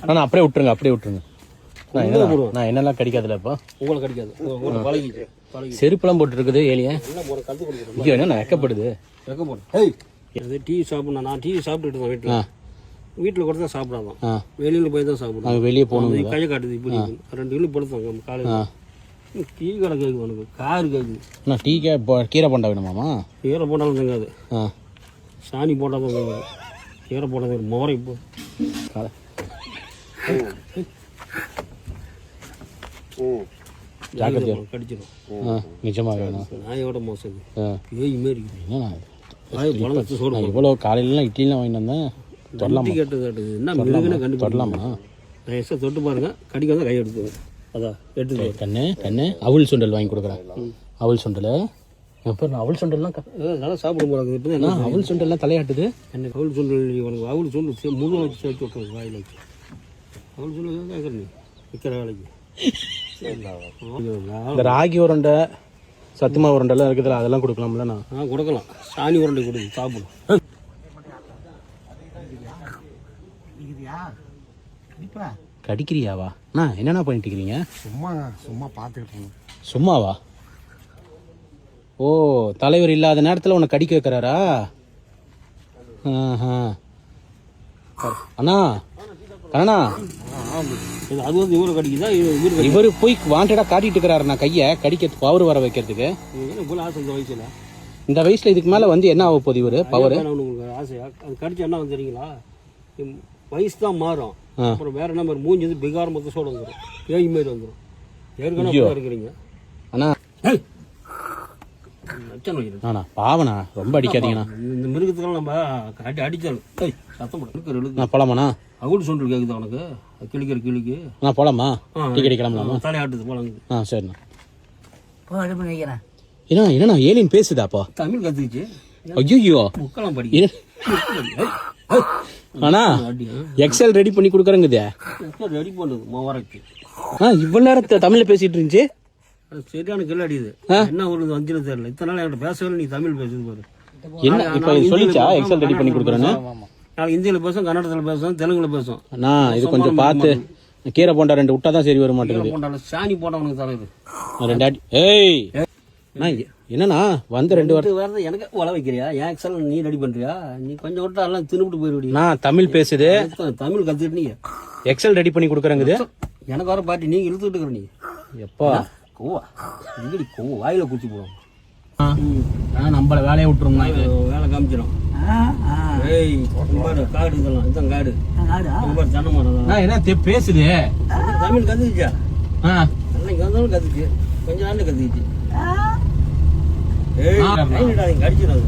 அண்ணா அப்படியே விட்டுருங்க நான் என்னெல்லாம் கடிக்காதுல இப்போ உங்களை கடிக்காது பழகிட்டு செருப்பெல்லாம் போட்டு இருக்குது ஏலிய ஐயோ என்ன வெக்கப்படுது டீ சாப்பிடணும். நான் டீ சாப்பிட்டுட்டு இருக்கேன் வீட்டில் கூட தான் சாப்பிடாதான் வெளியில் போய் தான் சாப்பிடுவோம். வெளியே போகணும் கையை காட்டுது இப்படி 2 கிலோ படுத்தாங்க காலையில். டீ கடை கேட்கு உனக்கு காரு கேட்குது. நான் டீ கீரை போண்டா வேணுமாமா? கீரை போட்டாலும் தங்காது, சாணி போட்டால் தான் தங்காது. கீரை போட்டது மோரை இப்போ கடிச்சிடும். நிஜமா வேணும். நாயோட மோசம் பேய் மாரி இவ்வளோ காலையிலாம் இட்லிலாம் வாங்கிட்டு வந்தேன். கேட்டது என்ன மிருகன்னு கண்டுபிடிக்கலாமா? நான் எக்ஸ்ட்ரா தொட்டு பாருங்க, கடிக்க வந்து கை எடுத்துவேன். அதான் எடுத்து கண்ணு அவுள் சுண்டல் வாங்கி கொடுக்குறேன். அவுள் சுண்டல் நான் அவுள் சுண்டல்லாம் நல்லா சாப்பிட போகிறாங்க. இப்போ தான் அவுள் சுண்டல்லாம் தலையாட்டுது. என்ன அவுள் சுண்டல் உனக்கு அவுள் சுண்டல் முழு வச்சு சேர்த்து விட்டுருங்க வாயில் வச்சு. அவுள் சுண்டல் கேட்குற நீ விற்கிற வேலைக்கு. இந்த ராகி உருண்டை சத்துமா உருண்டெல்லாம் இருக்குதுல்ல, அதெல்லாம் கொடுக்கலாம்ல? நான் கொடுக்கலாம். சாணி உருண்டை கொடுக்கு சாப்பிடும். கடிக்கிறியாவா? என்னென்ன பண்ணிட்டு இருக்கிறீங்க? சும்மா பார்த்துக்கிட்டு. சும்மாவா? ஓ, தலைவர் இல்லாத நேரத்தில் உன்னை கடிக்க வைக்கிறாரா? அண்ணா கண்ணா, அது வந்து இவரை கடிக்குதா? இவரு போய் வாண்டடா காட்டிட்டு இருக்கிறாரு நான் கையை கடிக்க பவர் வர வைக்கிறதுக்கு. இந்த வயசுல இதுக்கு மேல வந்து என்ன ஆக போகுது இவரு பவர்? ஆசையா அது கடிச்சா என்ன வந்து தெரியுங்களா? வயசு தான் மாறும். அப்புறம் வேற என்ன மாதிரி மூஞ்சி வந்து பிகார் மொத்தோட வந்துடும், பேய் மாதிரி வந்துடும். ஏற்கனவே இருக்கிறீங்க. அண்ணா பாவனா ரொம்ப அடிக்காதீங்கண்ணா. இந்த மிருகத்துக்கெல்லாம் நம்ம அடிச்சாலும் சத்தம் போட்டு போலாமாண்ணா? அவுள் சுண்டல் கேட்குது உனக்கு கிளிக்கிற கிளிக்கு. போலாமா? டீ கிடைக்கலாமா? தலையாட்டுது போலாங்க. சரிண்ணா. என்னண்ணா ஏலியன் பேசுதாப்பா? தமிழ் கத்துக்கிச்சு. ஐயோ புக்கெல்லாம் படிக்க. அண்ணா எக்ஸல் ரெடி பண்ணி கொடுக்குறேங்குது. ரெடி பண்ணுது மோவரைக்கு. இவ்வளவு நேரத்தை தமிழ்ல பேசிட்டு இருந்துச்சு. சரியான கில்லாடி இது. என்ன ஒரு அஞ்சுன்னு தெரியல. இத்தனை நாள் என்கிட்ட பேசவே நீ தமிழ் பேசுது பாரு. என்ன இப்ப சொல்லிச்சா எக்ஸல் ரெடி பண்ணி கொடுக்குறேன்னு? நான் ஹிந்தியில பேசும், கன்னடத்துல பேசும், தெலுங்குல பேசும். இது கொஞ்சம் பார்த்து கீரை போண்டா 2 விட்டா தான் சரி வர மாட்டேங்குது. சாணி போட்டவனுக்கு தலைவர் 2 அடி. ஏய் என்னண்ணா வந்து 2 வாரம் வேற எனக்கு உழ வைக்கிறியா? என் எக்ஸல் நீ ரெடி பண்றியா? நீ கொஞ்சம் விட்டா எல்லாம் தின்னுபிட்டு போயிடுவியா? நான் தமிழ் பேசுது, தமிழ் கத்துக்கிட்டு நீங்க எக்ஸல் ரெடி பண்ணி கொடுக்குறேங்குது. எனக்கு வர பாட்டி நீங்க இழுத்துக்கிட்டு இருக்கிற. நீ எப்பா கோவா இங்கடி கோவா வாயில குச்சி போடும். நம்மள வேலையை விட்டுருங்க, வேலை காமிச்சிடும். காடு இதெல்லாம் இதுதான் காடு. தென்னை மரம் என்ன பேசுது? தமிழ் கத்துக்கிச்சா? அன்னைக்கு வந்தாலும் கத்துச்சு, கொஞ்ச நாள் கத்துக்கிச்சு. கடிச்சிடாது.